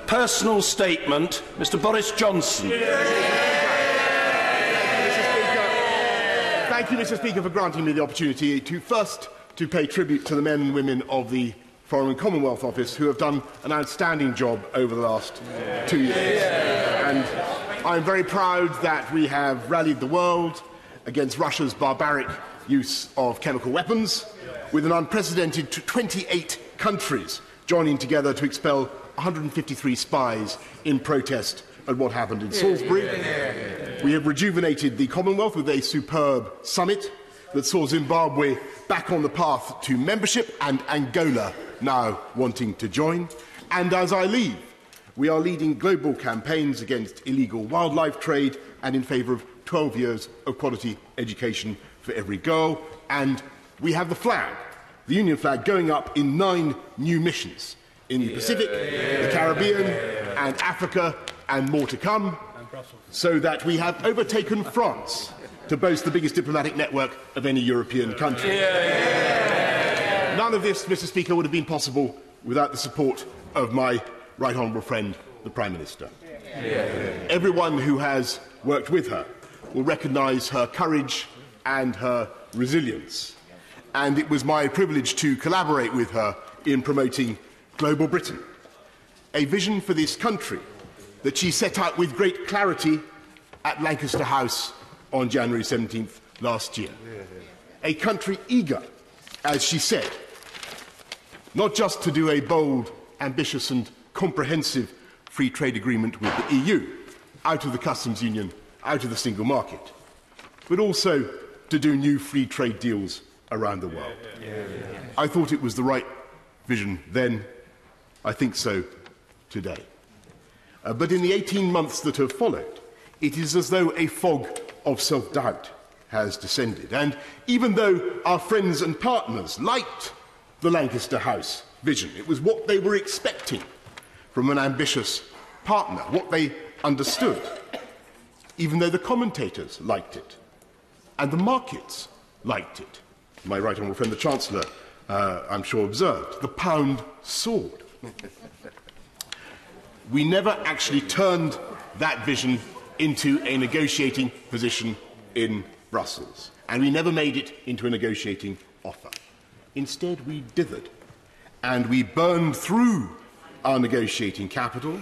personal statement, Mr. Boris Johnson. Thank you, Mr. Speaker, for granting me the opportunity to pay tribute to the men and women of the Foreign and Commonwealth Office who have done an outstanding job over the last 2 years. And I'm very proud that we have rallied the world against Russia's barbaric use of chemical weapons, with an unprecedented 28 countries joining together to expel 153 spies in protest at what happened in Salisbury. We have rejuvenated the Commonwealth with a superb summit that saw Zimbabwe back on the path to membership and Angola now wanting to join. And as I leave, we are leading global campaigns against illegal wildlife trade and in favour of 12 years of quality education for every girl. And we have the flag, the Union flag, going up in 9 new missions in the Pacific, the Caribbean and Africa, and more to come, so that we have overtaken France to boast the biggest diplomatic network of any European country. None of this, Mr. Speaker, would have been possible without the support of my right honourable friend, the Prime Minister. Everyone who has worked with her will recognise her courage and her resilience. And it was my privilege to collaborate with her in promoting Global Britain, a vision for this country that she set out with great clarity at Lancaster House on January 17th last year. A country eager, as she said, not just to do a bold, ambitious and comprehensive free trade agreement with the EU, out of the customs union, out of the single market, but also to do new free trade deals around the world. I thought it was the right vision then. I think so today. But in the 18 months that have followed, it is as though a fog of self-doubt has descended. And even though our friends and partners liked the Lancaster House vision, it was what they were expecting from an ambitious partner, what they understood, even though the commentators liked it, and the markets liked it. My right honourable friend, the Chancellor, I'm sure observed, the pound soared. We never actually turned that vision into a negotiating position in Brussels, and we never made it into a negotiating offer. Instead, we dithered, and we burned through our negotiating capital.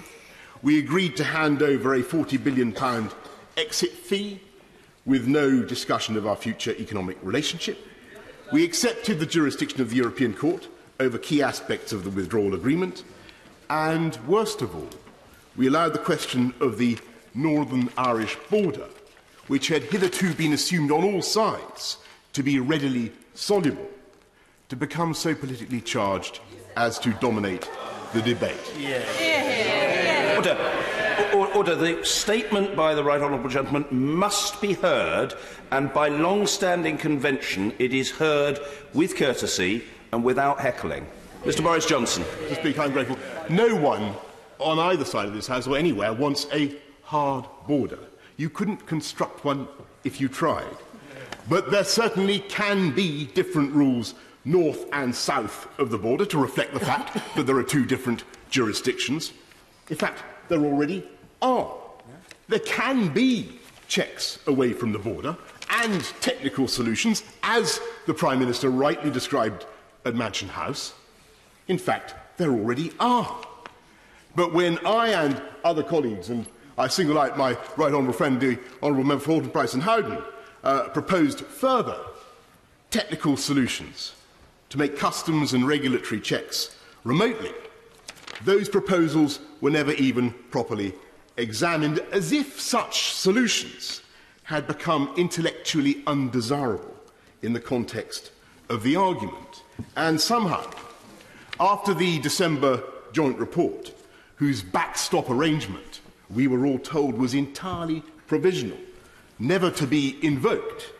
We agreed to hand over a £40 billion exit fee with no discussion of our future economic relationship. We accepted the jurisdiction of the European Court over key aspects of the withdrawal agreement. And worst of all, we allowed the question of the Northern Irish border, which had hitherto been assumed on all sides to be readily soluble, to become so politically charged as to dominate the debate. Order. The statement by the right honourable gentleman must be heard, and by long-standing convention it is heard with courtesy and without heckling. Mr. Boris Johnson. Mr. Speaker, I'm grateful. No one on either side of this House or anywhere wants a hard border. You couldn't construct one if you tried. But there certainly can be different rules north and south of the border to reflect the fact that there are 2 different jurisdictions. In fact, there already are. There can be checks away from the border and technical solutions, as the Prime Minister rightly described at Mansion House. In fact, there already are. But when I and other colleagues, and I single out my right honourable friend, the Honourable Member for Horton, Price and Howden, proposed further technical solutions to make customs and regulatory checks remotely, those proposals were never even properly examined, as if such solutions had become intellectually undesirable in the context of the argument. And somehow, after the December joint report, whose backstop arrangement we were all told was entirely provisional, never to be invoked,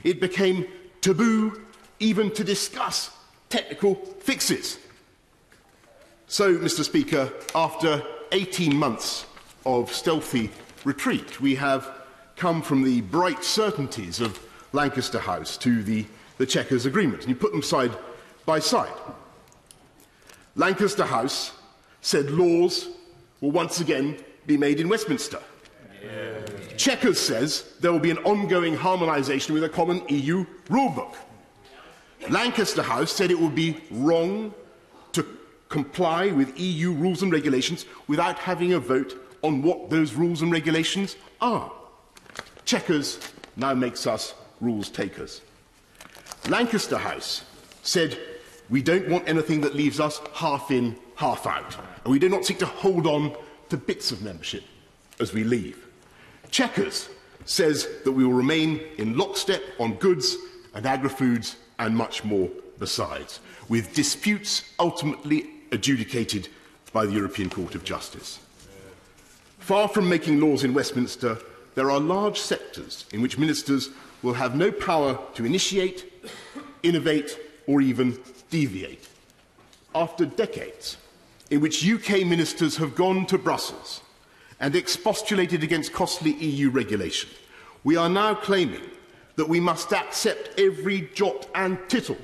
it became taboo even to discuss technical fixes. So, Mr. Speaker, after 18 months of stealthy retreat, we have come from the bright certainties of Lancaster House to the Chequers Agreement, and you put them side by side. Lancaster House said laws will once again be made in Westminster. Chequers says there will be an ongoing harmonisation with a common EU rulebook. Lancaster House said it would be wrong to comply with EU rules and regulations without having a vote on what those rules and regulations are. Chequers now makes us rules takers. Lancaster House said we don't want anything that leaves us half in, half out, and we do not seek to hold on to bits of membership as we leave. Chequers says that we will remain in lockstep on goods and agri-foods and much more besides, with disputes ultimately adjudicated by the European Court of Justice. Far from making laws in Westminster, there are large sectors in which ministers will have no power to initiate, innovate, or even deviate. After decades in which UK ministers have gone to Brussels and expostulated against costly EU regulation, we are now claiming that we must accept every jot and tittle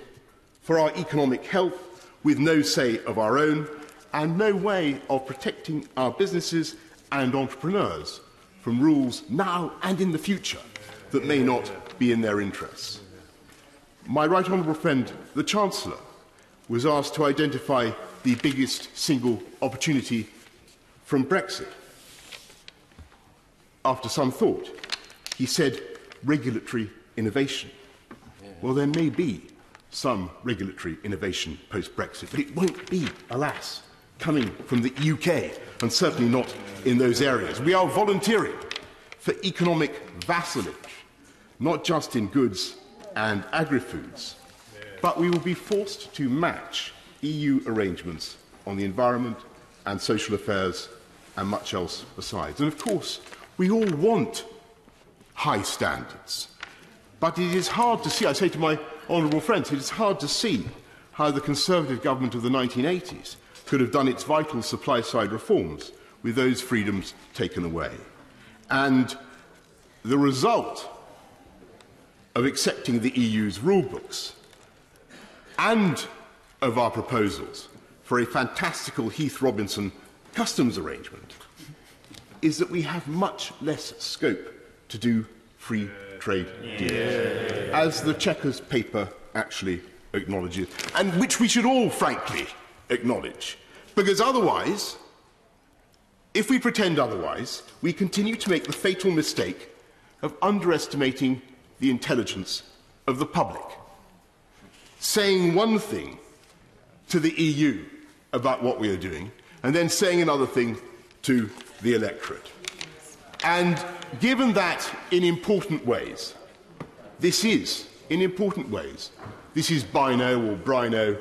for our economic health with no say of our own and no way of protecting our businesses and entrepreneurs from rules now and in the future that may not be in their interests. My right honourable friend, the Chancellor, was asked to identify the biggest single opportunity from Brexit. After some thought, he said regulatory innovation. Well, there may be some regulatory innovation post-Brexit, but it won't be, alas, coming from the UK, and certainly not in those areas. We are volunteering for economic vassalage, not just in goods and agri-foods, but we will be forced to match EU arrangements on the environment and social affairs and much else besides. And of course, we all want high standards, but it is hard to see, I say to my honourable friends, it is hard to see how the Conservative government of the 1980s could have done its vital supply-side reforms with those freedoms taken away. And the result of accepting the EU's rule books and of our proposals for a fantastical Heath-Robinson customs arrangement is that we have much less scope to do free trade deals, as the Chequers paper actually acknowledges, and which we should all, frankly, acknowledge. Because otherwise, if we pretend otherwise, we continue to make the fatal mistake of underestimating the intelligence of the public, saying one thing to the EU about what we are doing, and then saying another thing to the electorate. And given that in important ways, this is Bino or Brino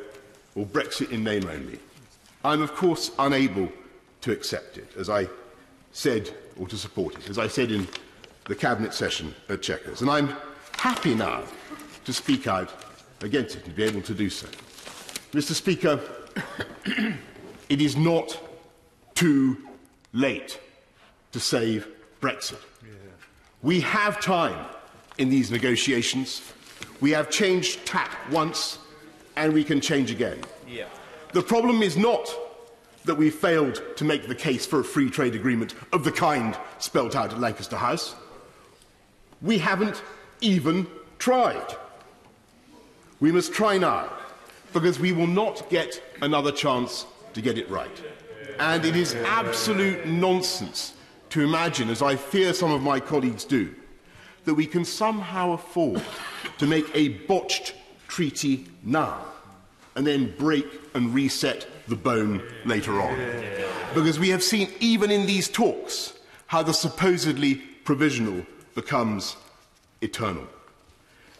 or Brexit in name only, I'm of course unable to accept it, as I said, or to support it, as I said in the Cabinet session at Chequers. And I'm happy now to speak out against it and be able to do so. Mr. Speaker, it is not too late to save Brexit. We have time in these negotiations. We have changed tack once, and we can change again. The problem is not that we failed to make the case for a free trade agreement of the kind spelt out at Lancaster House. We haven't even tried. We must try now, because we will not get another chance to get it right. And it is absolute nonsense to imagine, as I fear some of my colleagues do, that we can somehow afford to make a botched treaty now and then break and reset the bone later on. Because we have seen, even in these talks, how the supposedly provisional becomes eternal.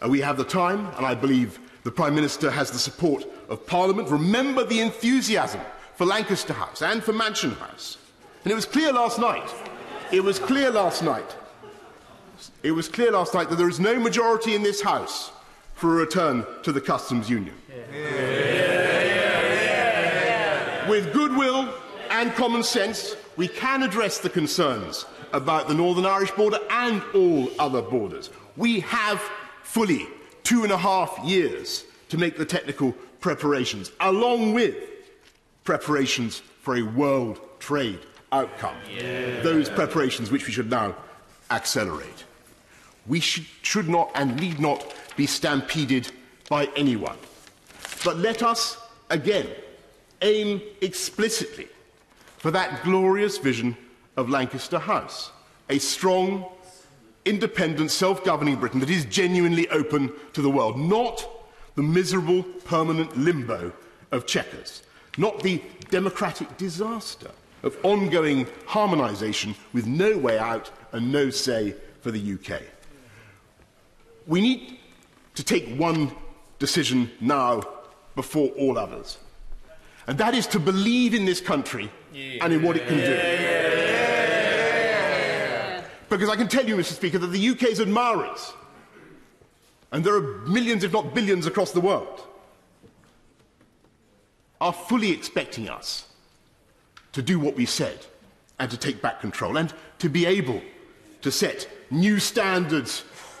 And we have the time, and I believe the Prime Minister has the support of Parliament. Remember the enthusiasm for Lancaster House and for Mansion House. And it was clear last night, that there is no majority in this House for a return to the customs union. With goodwill and common sense, we can address the concerns about the Northern Irish border and all other borders. We have fully 2.5 years to make the technical preparations, along with preparations for a world trade outcome. Those preparations which we should now accelerate. We should not and need not be stampeded by anyone. But let us, again, aim explicitly for that glorious vision of Lancaster House, a strong, independent, self-governing Britain that is genuinely open to the world, not the miserable, permanent limbo of Chequers, not the democratic disaster of ongoing harmonisation with no way out and no say for the UK. We need to take one decision now before all others, and that is to believe in this country and in what it can do. Because I can tell you, Mr. Speaker, that the UK's admirers, and there are millions, if not billions, across the world, are fully expecting us to do what we said and to take back control and to be able to set new standards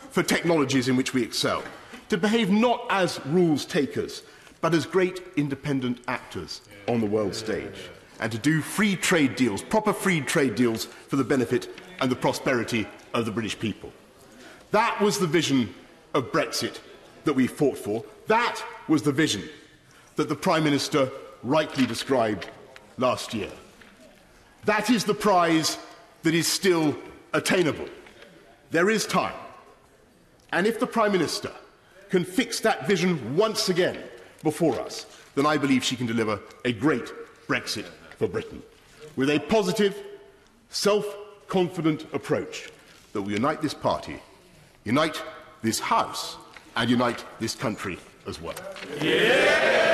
for technologies in which we excel, to behave not as rules takers, but as great independent actors on the world stage, and to do free trade deals, proper free trade deals for the benefit and the prosperity of the British people. That was the vision of Brexit that we fought for. That was the vision that the Prime Minister rightly described last year. That is the prize that is still attainable. There is time. And if the Prime Minister can fix that vision once again before us, then I believe she can deliver a great Brexit for Britain, with a positive, self-confident approach that will unite this party, unite this House, and unite this country as well. Yeah!